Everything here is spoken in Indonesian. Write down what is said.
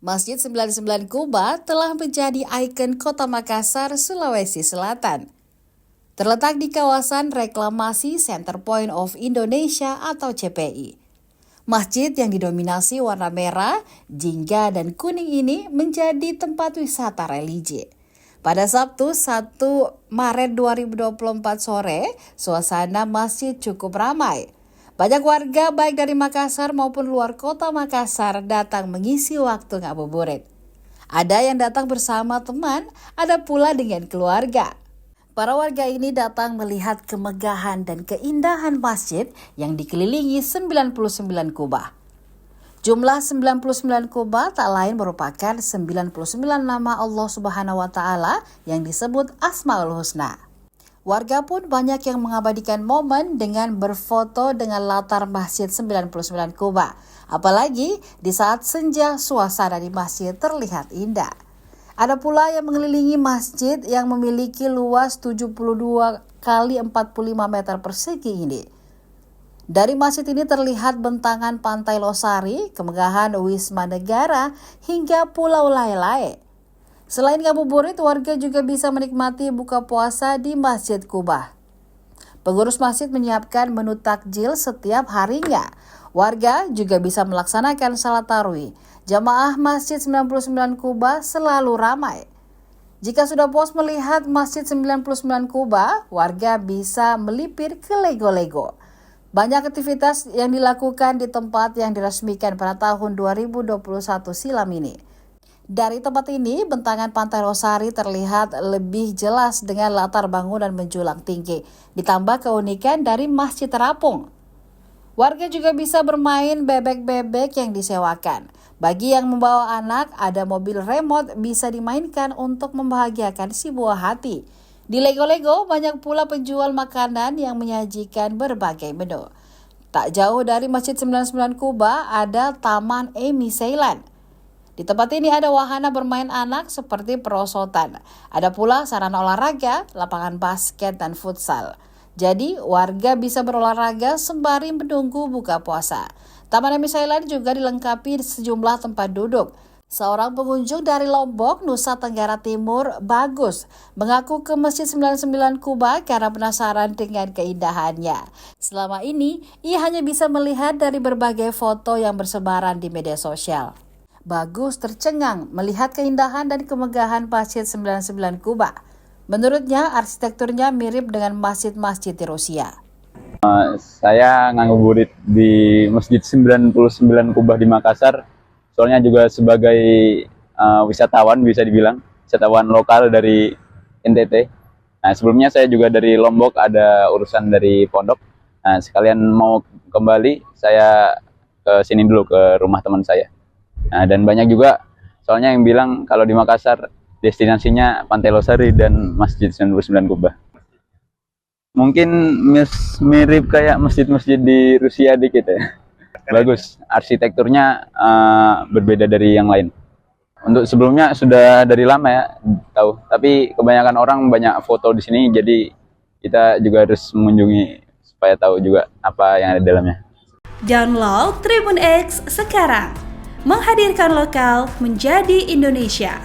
Masjid 99 Kuba telah menjadi ikon kota Makassar, Sulawesi Selatan. Terletak di kawasan reklamasi Center Point of Indonesia atau CPI. Masjid yang didominasi warna merah, jingga, dan kuning ini menjadi tempat wisata religi. Pada Sabtu 1 Maret 2024 sore, suasana masjid cukup ramai. Banyak warga baik dari Makassar maupun luar kota Makassar datang mengisi waktu ngabuburit. Ada yang datang bersama teman, ada pula dengan keluarga. Para warga ini datang melihat kemegahan dan keindahan masjid yang dikelilingi 99 kubah. Jumlah 99 kubah tak lain merupakan 99 nama Allah Subhanahu wa Ta'ala yang disebut Asmaul Husna. Warga pun banyak yang mengabadikan momen dengan berfoto dengan latar masjid 99 kubah. Apalagi di saat senja, suasana di masjid terlihat indah. Ada pula yang mengelilingi masjid yang memiliki luas 72 kali 45 meter persegi ini. Dari masjid ini terlihat bentangan Pantai Losari, kemegahan Wisma Negara, hingga Pulau Lae-Lae. Selain ngabuburit, warga juga bisa menikmati buka puasa di Masjid Kubah. Pengurus masjid menyiapkan menu takjil setiap harinya. Warga juga bisa melaksanakan salat tarawih. Jamaah Masjid 99 Kubah selalu ramai. Jika sudah puas melihat Masjid 99 Kubah, warga bisa melipir ke Lego-Lego. Banyak aktivitas yang dilakukan di tempat yang diresmikan pada tahun 2021 silam ini. Dari tempat ini, bentangan Pantai Losari terlihat lebih jelas dengan latar bangunan menjulang tinggi, ditambah keunikan dari Masjid Terapung. Warga juga bisa bermain bebek-bebek yang disewakan. Bagi yang membawa anak, ada mobil remote bisa dimainkan untuk membahagiakan si buah hati. Di Lego-Lego, banyak pula penjual makanan yang menyajikan berbagai menu. Tak jauh dari Masjid 99 Kubah ada Taman Amy Ceylan. Di tempat ini ada wahana bermain anak seperti perosotan. Ada pula sarana olahraga, lapangan basket, dan futsal. Jadi, warga bisa berolahraga sembari menunggu buka puasa. Taman Amy Ceylan juga dilengkapi sejumlah tempat duduk. Seorang pengunjung dari Lombok, Nusa Tenggara Timur, Bagus, mengaku ke Masjid 99 Kubah karena penasaran dengan keindahannya. Selama ini, ia hanya bisa melihat dari berbagai foto yang bersebaran di media sosial. Bagus tercengang melihat keindahan dan kemegahan Masjid 99 Kubah. Menurutnya, arsitekturnya mirip dengan masjid-masjid di Rusia. Saya ngabuburit di Masjid 99 Kubah di Makassar. Soalnya juga sebagai wisatawan, bisa dibilang wisatawan lokal dari NTT. Nah, sebelumnya saya juga dari Lombok, ada urusan dari pondok. Nah, sekalian mau kembali, saya ke sini dulu ke rumah teman saya. Nah, dan banyak juga soalnya yang bilang kalau di Makassar destinasinya Pantai Losari dan Masjid 99 Kubah. Mungkin mirip kayak masjid-masjid di Rusia dikit ya. Bagus, arsitekturnya berbeda dari yang lain. Untuk sebelumnya sudah dari lama ya tahu, tapi kebanyakan orang banyak foto di sini, jadi kita juga harus mengunjungi supaya tahu juga apa yang ada di dalamnya. Download Tribun X sekarang, menghadirkan lokal menjadi Indonesia.